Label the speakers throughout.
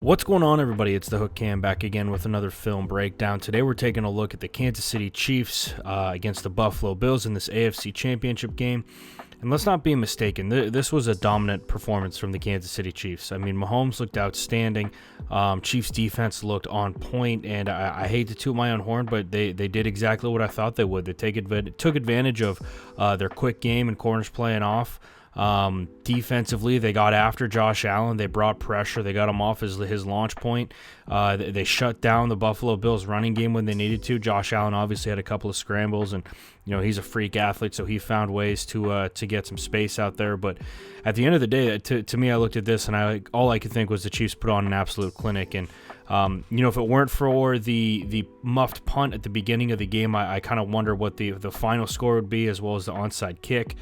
Speaker 1: What's going on, everybody? It's the Hook Cam back again with another film breakdown. Today we're taking a look at the Kansas City Chiefs against the Buffalo Bills in this AFC Championship game. And let's not be mistaken, this was a dominant performance from the Kansas City Chiefs. I mean, Mahomes looked outstanding. Chiefs defense looked on point, and I hate to toot my own horn, but they did exactly what I thought they would. They took advantage of their quick game and corners playing off. Defensively, they got after Josh Allen. They brought pressure. They got him off his launch point. They shut down the Buffalo Bills running game when they needed to. Josh Allen obviously had a couple of scrambles, and he's a freak athlete, so he found ways to get some space out there. But at the end of the day, to me, I looked at this and all I could think was the Chiefs put on an absolute clinic. And if it weren't for the muffed punt at the beginning of the game, I kind of wonder what the final score would be, as well as the onside kick.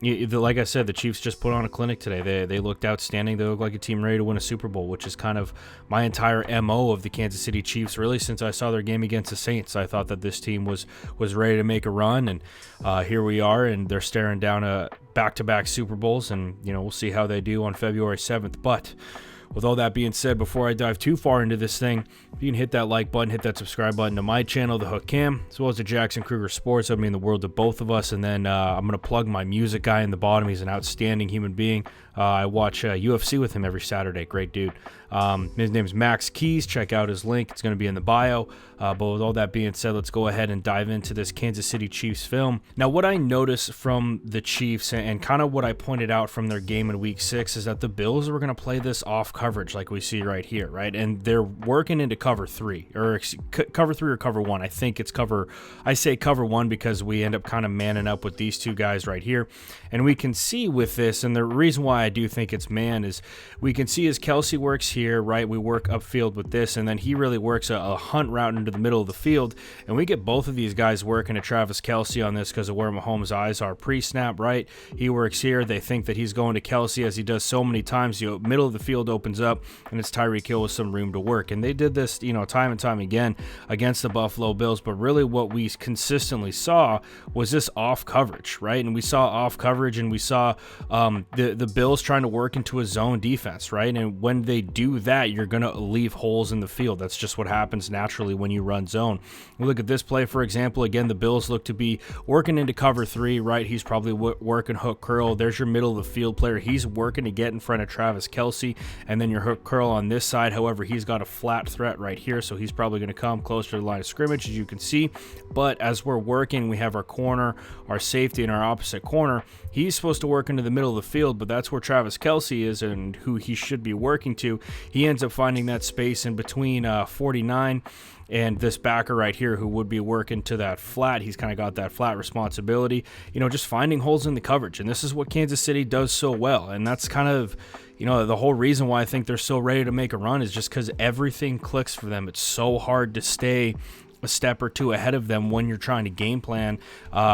Speaker 1: Like I said, the Chiefs just put on a clinic today. They looked outstanding. They looked like a team ready to win a Super Bowl, which is kind of my entire MO of the Kansas City Chiefs, really, since I saw their game against the Saints. I thought that this team was ready to make a run, and here we are, and they're staring down back-to-back Super Bowls, and we'll see how they do on February 7th. But with all that being said, before I dive too far into this thing, if you can hit that like button, hit that subscribe button to my channel, The Hook Cam, as well as to Jackson Kruger Sports. That would mean the world to both of us. And then I'm going to plug my music guy in the bottom. He's an outstanding human being. I watch UFC with him every Saturday. Great dude. His name is Max Keys. Check out his link. It's going to be in the bio. But with all that being said, let's go ahead and dive into this Kansas City Chiefs film. Now, what I noticed from the Chiefs and kind of what I pointed out from their game in Week 6 is that the Bills were going to play this off coverage like we see right here, right? And they're working into cover 3 or cover 3 or cover 1. I think it's I say cover 1 because we end up kind of manning up with these two guys right here. And we can see with this, and the reason why I do think it's man is we can see as Kelce works here, right? We work upfield with this, and then he really works a hunt route into the middle of the field, and we get both of these guys working to Travis Kelce on this because of where Mahomes' eyes are pre-snap, right? He works here. They think that he's going to Kelce, as he does so many times. The middle of the field opens up, and it's Tyreek Hill with some room to work. And they did this, time and time again against the Buffalo Bills, but really what we consistently saw was this off coverage, right? And we saw off coverage, and we saw the Bills trying to work into a zone defense, right? And when they do that, you're going to leave holes in the field. That's just what happens naturally when you run zone. We look at this play, for example. Again, the Bills look to be working into cover 3, right? He's probably working hook curl. There's your middle of the field player. He's working to get in front of Travis Kelce, and then your hook curl on this side. However, he's got a flat threat right here, so he's probably going to come closer to the line of scrimmage, as you can see. But as we're working, we have our corner, our safety, and our opposite corner. He's supposed to work into the middle of the field, but that's where Travis Kelce is and who he should be working to. He ends up finding that space in between 49 and this backer right here who would be working to that flat. He's kind of got that flat responsibility, just finding holes in the coverage. And this is what Kansas City does so well. And that's kind of, the whole reason why I think they're so ready to make a run is just because everything clicks for them. It's so hard to stay a step or two ahead of them when you're trying to game plan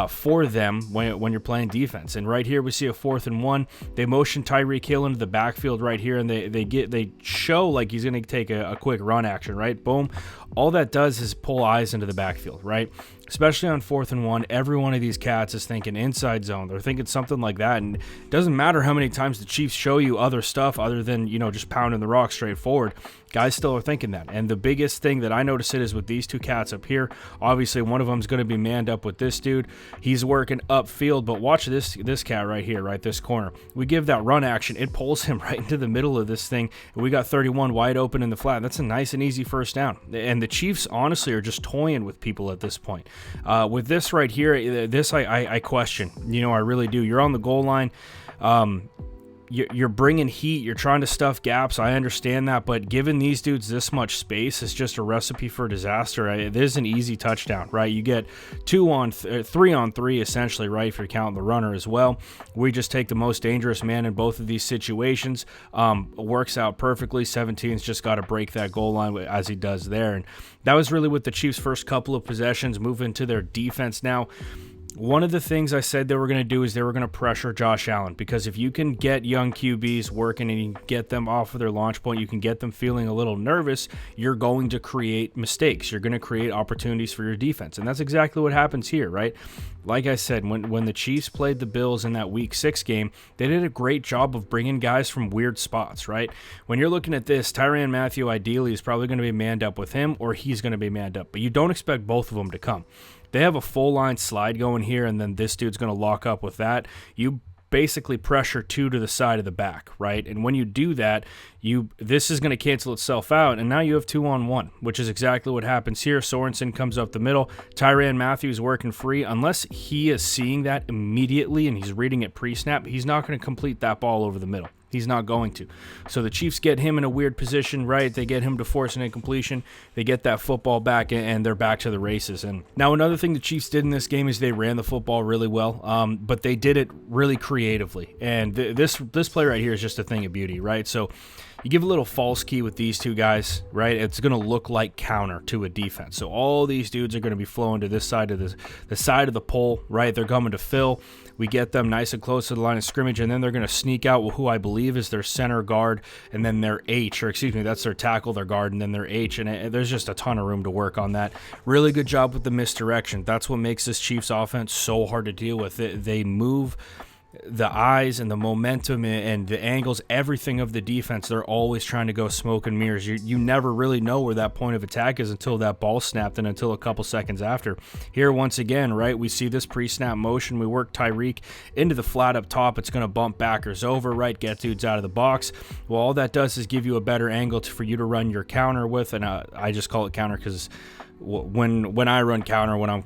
Speaker 1: for them when you're playing defense. And right here we see a 4th and 1. They motion Tyreek Hill into the backfield right here, and they show like he's going to take a quick run action, right? Boom. All that does is pull eyes into the backfield, right? Especially on 4th and 1, every one of these cats is thinking inside zone. They're thinking something like that, and it doesn't matter how many times the Chiefs show you other stuff other than, just pounding the rock straight forward. Guys still are thinking that. And the biggest thing that I notice is with these two cats up here, obviously one of them is going to be manned up with this dude. He's working upfield, but watch this cat right here, right, this corner. We give that run action. It pulls him right into the middle of this thing, and we got 31 wide open in the flat. That's a nice and easy first down. And the Chiefs, honestly, are just toying with people at this point. With this right here, this I question. I really do. You're on the goal line. You're bringing heat. You're trying to stuff gaps. I understand that, but giving these dudes this much space is just a recipe for disaster. It is an easy touchdown, right? You get 3 on 3 essentially, right? If you're counting the runner as well. We just take the most dangerous man in both of these situations. Works out perfectly. 17's just got to break that goal line as he does there, and that was really with the Chiefs' first couple of possessions. Move into their defense now. One of the things I said they were going to do is they were going to pressure Josh Allen, because if you can get young QBs working and you can get them off of their launch point, you can get them feeling a little nervous, you're going to create mistakes. You're going to create opportunities for your defense. And that's exactly what happens here, right? Like I said, when the Chiefs played the Bills in that Week 6 game, they did a great job of bringing guys from weird spots, right? When you're looking at this, Tyrann Mathieu ideally is probably going to be manned up with him, or he's going to be manned up. But you don't expect both of them to come. They have a full line slide going here, and then this dude's going to lock up with that. You basically pressure two to the side of the back, right? And when you do that, this is going to cancel itself out, and now you have 2-on-1, which is exactly what happens here. Sorensen comes up the middle. Tyrann Mathieu is working free. Unless he is seeing that immediately and he's reading it pre-snap, he's not going to complete that ball over the middle. He's not going to. So the Chiefs get him in a weird position, right? They get him to force an incompletion. They get that football back, and they're back to the races. And now another thing the Chiefs did in this game is they ran the football really well, but they did it really creatively. And this play right here is just a thing of beauty, right? So you give a little false key with these two guys, right? It's going to look like counter to a defense. So all these dudes are going to be flowing to this side of the side of the pole, right? They're coming to fill. We get them nice and close to the line of scrimmage, and then they're going to sneak out with who I believe is their center guard, and then their H, or excuse me, that's their tackle, their guard, and then their H, and there's just a ton of room to work on that. Really good job with the misdirection. That's what makes this Chiefs offense so hard to deal with. They move the eyes and the momentum and the angles, everything of the defense. They're always trying to go smoke and mirrors. You never really know where that point of attack is until that ball snapped and until a couple seconds after. Here, once again, right, we see this pre-snap motion. We work Tyreek into the flat up top. It's going to bump backers over, right, get dudes out of the box. Well, all that does is give you a better angle for you to run your counter with, and I just call it counter because when I run counter, when I'm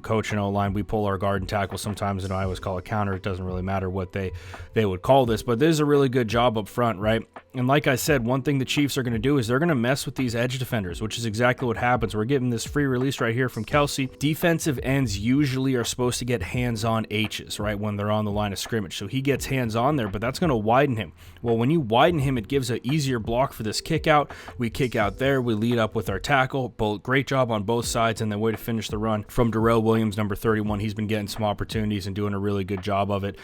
Speaker 1: coaching O-line, we pull our guard and tackle sometimes, and I always call it counter. It doesn't really matter what they would call this, but this is a really good job up front, right? And like I said, one thing the Chiefs are going to do is they're going to mess with these edge defenders, which is exactly what happens. We're getting this free release right here from Kelce. Defensive ends usually are supposed to get hands-on H's, right, when they're on the line of scrimmage. So he gets hands-on there, but that's going to widen him. Well, when you widen him, it gives an easier block for this kick out. We kick out there. We lead up with our tackle. Great job on both sides, and then way to finish the run from Darrell Williams, number 31. He's been getting some opportunities and doing a really good job of it.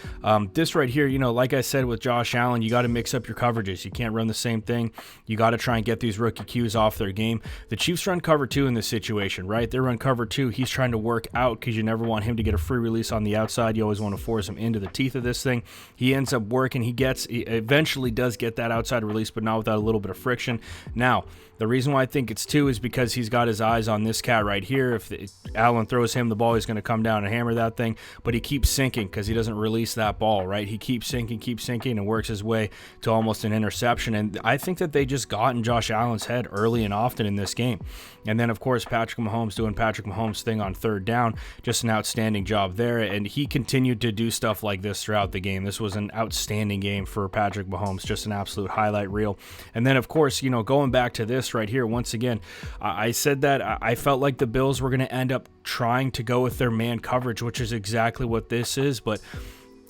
Speaker 1: This right here, like I said with Josh Allen, you got to mix up your coverages. You can't run the same thing. You got to try and get these rookie Qs off their game. The Chiefs run cover 2 in this situation, right? They run cover 2. He's trying to work out because you never want him to get a free release on the outside. You always want to force him into the teeth of this thing. He ends up working. He eventually does get that outside release, but not without a little bit of friction. Now, the reason why I think it's 2 is because he's got his eyes on this cat right here. If Allen throws him the ball, he's going to come down and hammer that thing, but he keeps sinking because he doesn't release that ball, right? He keeps sinking, and works his way to almost an interception, and I think that they just got in Josh Allen's head early and often in this game. And then, of course, Patrick Mahomes doing Patrick Mahomes thing on third down, just an outstanding job there, and he continued to do stuff like this throughout the game. This was an outstanding game for Patrick Mahomes, just an absolute highlight reel. And then, of course, going back to this right here, once again, I said that I felt like the Bills were going to end up trying to go with their man coverage, which is exactly what this is, but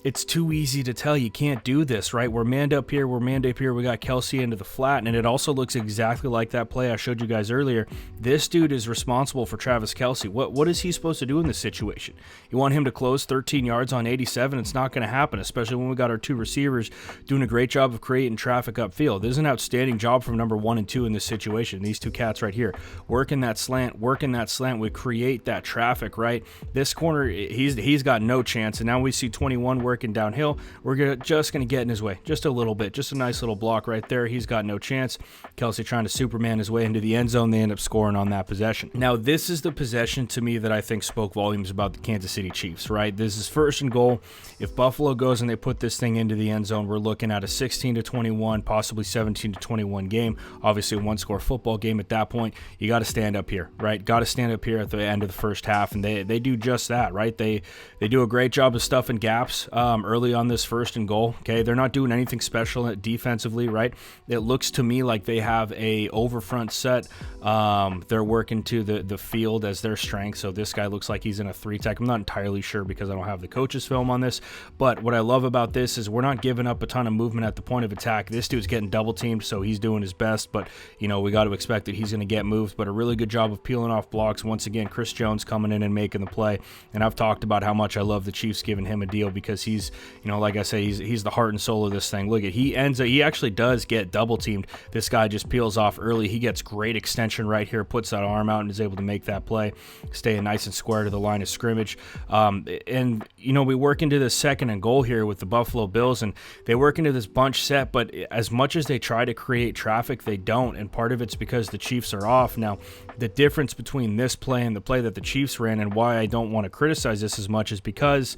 Speaker 1: it's too easy to tell. You can't do this, right? We're manned up here. We got Kelce into the flat, and it also looks exactly like that play I showed you guys earlier. This dude is responsible for Travis Kelce. What is he supposed to do in this situation? You want him to close 13 yards on 87? It's not going to happen, especially when we got our 2 receivers doing a great job of creating traffic upfield. This is an outstanding job from number 1 and 2 in this situation. These 2 cats right here, working that slant, would create that traffic, right? This corner, he's got no chance, and now we see 21 working downhill. We're just going to get in his way just a little bit. Just a nice little block right there. He's got no chance. Kelce trying to Superman his way into the end zone. They end up scoring on that possession. Now, this is the possession to me that I think spoke volumes about the Kansas City Chiefs, right? This is 1st and goal. If Buffalo goes and they put this thing into the end zone, we're looking at a 16-21, possibly 17-21 game. Obviously, a 1-score football game at that point. You got to stand up here, right? Got to stand up here at the end of the first half, and they do just that, right? They do a great job of stuffing gaps early on this 1st and goal. Okay, they're not doing anything special defensively, right? It looks to me like they have a over front set. They're working to the field as their strength. So this guy looks like he's in a 3-tech. I'm not entirely sure because I don't have the coach's film on this. But what I love about this is we're not giving up a ton of movement at the point of attack. This dude's getting double teamed, so he's doing his best. But, you know, we got to expect that he's going to get moved. But a really good job of peeling off blocks. Once again, Chris Jones coming in and making the play. And I've talked about how much I love the Chiefs giving him a deal because he's, you know, like I say, he's the heart and soul of this thing. Look at, he actually does get double teamed. This guy just peels off early. He gets great extension right here, puts that arm out and is able to make that play, staying nice and square to the line of scrimmage. And, you know, we work into the 2nd and goal here with the Buffalo Bills, and they work into this bunch set, but as much as they try to create traffic, they don't, and part of it's because the Chiefs are off. Now, the difference between this play and the play that the Chiefs ran, and why I don't want to criticize this as much, is because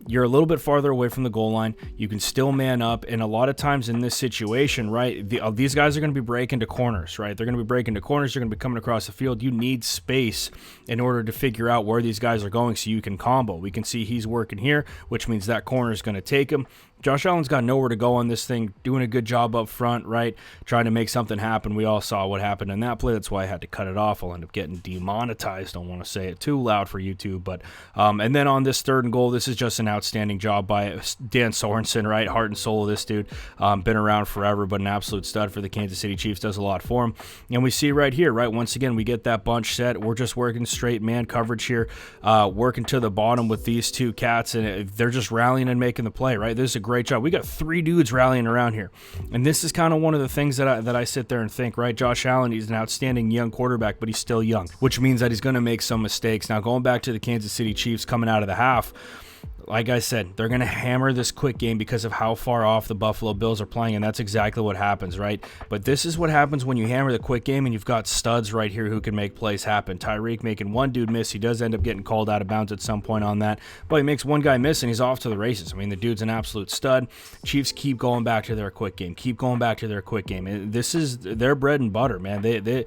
Speaker 1: you're a little bit farther away from the goal line. You can still man up, and a lot of times in this situation, right, these guys are going to be breaking to corners, right? They're going to be breaking to corners. They're going to be coming across the field. You need space in order to figure out where these guys are going so you can combo. We can see he's working here, which means that corner is going to take him. Josh Allen's got nowhere to go on this thing, doing a good job up front, right? Trying to make something happen. We all saw what happened in that play. That's why I had to cut it off. I'll end up getting demonetized. Don't want to say it too loud for YouTube. But and then on this 3rd and goal, this is just an outstanding job by Dan Sorensen, right? Heart and soul of this dude. Been around forever, but an absolute stud for the Kansas City Chiefs. Does a lot for him. And we see right here, right? Once again, we get that bunch set. We're just working straight man coverage here, working to the bottom with these 2 cats, and they're just rallying and making the play, right? This is a great job. We got 3 dudes rallying around here. And this is kind of one of the things that I sit there and think, right? Josh Allen, he's an outstanding young quarterback, but he's still young, which means that he's going to make some mistakes. Now, going back to the Kansas City Chiefs coming out of the half, like I said, they're going to hammer this quick game because of how far off the Buffalo Bills are playing, and that's exactly what happens, right? But this is what happens when you hammer the quick game and you've got studs right here who can make plays happen. Tyreek making one dude miss. He does end up getting called out of bounds at some point on that, but he makes one guy miss and he's off to the races. I mean, the dude's an absolute stud. Chiefs keep going back to their quick game. Keep going back to their quick game. This is their bread and butter, man. They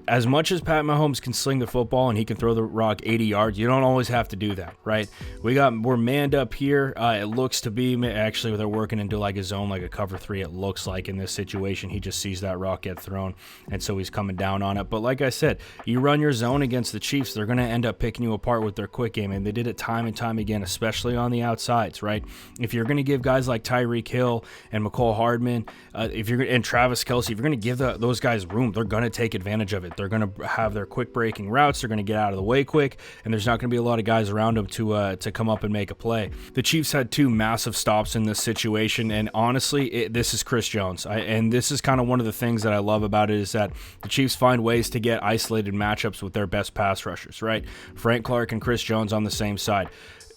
Speaker 1: as much as Pat Mahomes can sling the football and he can throw the rock 80 yards, you don't always have to do that, right? We're manned up here. It looks to be, actually, they're working into like a zone, like a cover 3, it looks like in this situation. He just sees that rock get thrown, and so he's coming down on it. But like I said, you run your zone against the Chiefs, they're going to end up picking you apart with their quick game, and they did it time and time again, especially on the outsides, right? If you're going to give guys like Tyreek Hill and McCole Hardman, and Travis Kelce, if you're going to give those guys room, they're going to take advantage of it. They're going to have their quick breaking routes. They're going to get out of the way quick, and there's not going to be a lot of guys around them to come up and make a play. The Chiefs had 2 massive stops in this situation, and honestly, this is Chris Jones. And this is kind of one of the things that I love about it is that the Chiefs find ways to get isolated matchups with their best pass rushers, right? Frank Clark and Chris Jones on the same side.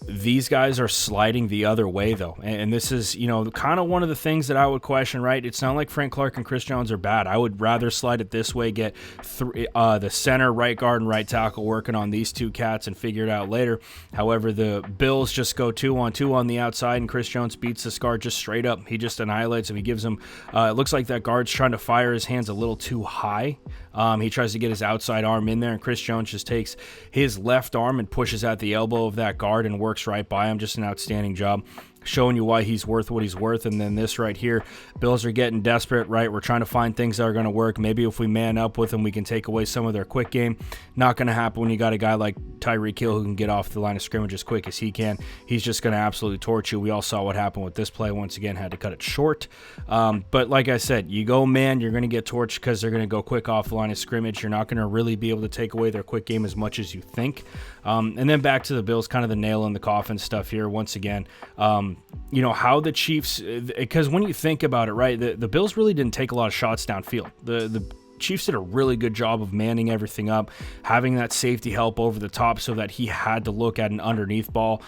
Speaker 1: These guys are sliding the other way, though, and this is, kind of one of the things that I would question, right? It's not like Frank Clark and Chris Jones are bad. I would rather slide it this way, get the center, right guard, and right tackle working on these 2 cats and figure it out later. However, the Bills just go 2-on-2 on the outside, and Chris Jones beats this guard just straight up. He just annihilates him. He gives him, it looks like that guard's trying to fire his hands a little too high. He tries to get his outside arm in there, and Chris Jones just takes his left arm and pushes at the elbow of that guard and works right by him. Just an outstanding job. showing you why he's worth what he's worth. And then this right here, Bills are getting desperate, right? We're trying to find things that are going to work. Maybe if we man up with them, we can take away some of their quick game. Not going to happen when you got a guy like Tyreek Hill who can get off the line of scrimmage as quick as he can. He's just going to absolutely torch you. We all saw what happened with this play. Once again, had to cut it short. But like I said, you go man, you're going to get torched because they're going to go quick off the line of scrimmage. You're not going to really be able to take away their quick game as much as you think. And then back to the Bills, kind of the nail in the coffin stuff here. Once again, you know, how the Chiefs, because when you think about it, right, the Bills really didn't take a lot of shots downfield. The Chiefs did a really good job of manning everything up, having that safety help over the top so that he had to look at an underneath ball.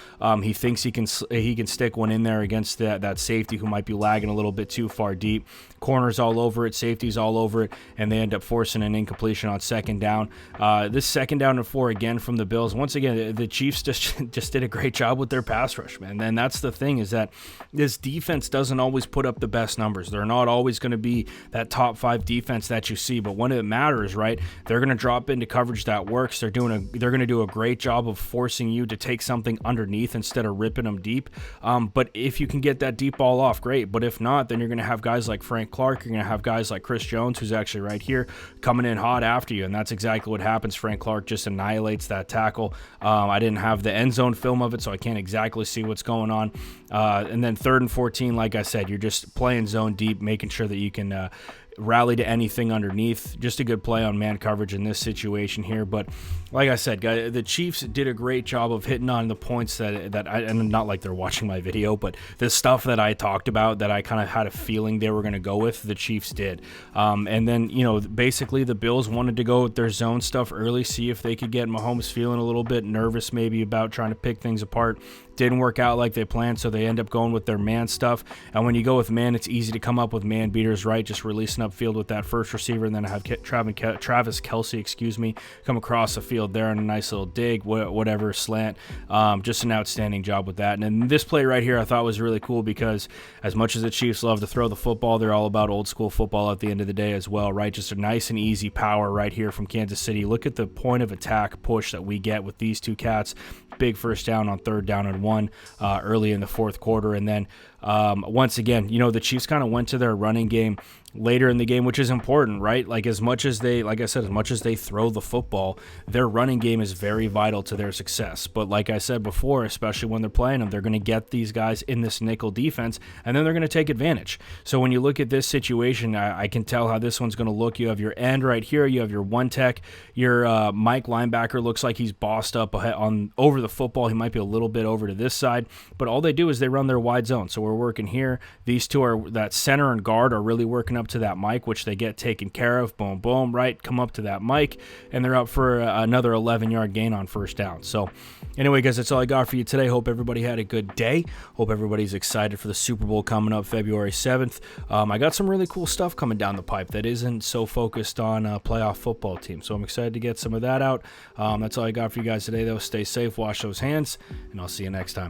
Speaker 1: He thinks he can stick one in there against that safety who might be lagging a little bit too far deep. Corners all over it, safeties all over it, and they end up forcing an incompletion on second down. This second down and 4 again from the Bills. Once again, the Chiefs just did a great job with their pass rush, man. And that's the thing, is that this defense doesn't always put up the best numbers. They're not always going to be that top 5 defense that you see. but when it matters, right, they're going to drop into coverage that works. They're going to do a great job of forcing you to take something underneath instead of ripping them deep. But if you can get that deep ball off, great. But if not, then you're going to have guys like Frank Clark. You're going to have guys like Chris Jones, who's actually right here, coming in hot after you, and that's exactly what happens. Frank Clark just annihilates that tackle. I didn't have the end zone film of it, so I can't exactly see what's going on. And then 3rd and 14, like I said, you're just playing zone deep, making sure that you can rally to anything underneath. Just a good play on man coverage in this situation here. But like I said, guys, the Chiefs did a great job of hitting on the points that I, and not like they're watching my video, but the stuff that I talked about that I kind of had a feeling they were going to go with, the Chiefs did. And then, basically the Bills wanted to go with their zone stuff early, see if they could get Mahomes feeling a little bit nervous maybe about trying to pick things apart. Didn't work out like they planned, so they end up going with their man stuff. And when you go with man, it's easy to come up with man beaters, right? Just releasing upfield with that first receiver, and then have Travis Kelce, come across the field there in a nice little dig, whatever, slant. Just an outstanding job with that. And then this play right here I thought was really cool because as much as the Chiefs love to throw the football, they're all about old school football at the end of the day as well, right? Just a nice and easy power right here from Kansas City. Look at the point of attack push that we get with these two cats. Big first down on 3rd down and 1 early in the 4th quarter. And then once again, the Chiefs kind of went to their running game later in the game, which is important, right? Like as much as they throw the football, their running game is very vital to their success. But like I said before, especially when they're playing them, they're going to get these guys in this nickel defense, and then they're going to take advantage. So when you look at this situation, I can tell how this one's going to look. You have your end right here. You have your one tech. Your Mike linebacker looks like he's bossed up over the football. He might be a little bit over to this side, but all they do is they run their wide zone. So we're working here. These two are that center and guard are really working up to that Mike, which they get taken care of. Boom, boom, right? Come up to that Mike, and they're up for another 11-yard gain on first down. So anyway, guys, that's all I got for you today. Hope everybody had a good day. Hope everybody's excited for the Super Bowl coming up February 7th. I got some really cool stuff coming down the pipe that isn't so focused on a playoff football team. So I'm excited to get some of that out. That's all I got for you guys today, though. Stay safe, wash those hands, and I'll see you next time.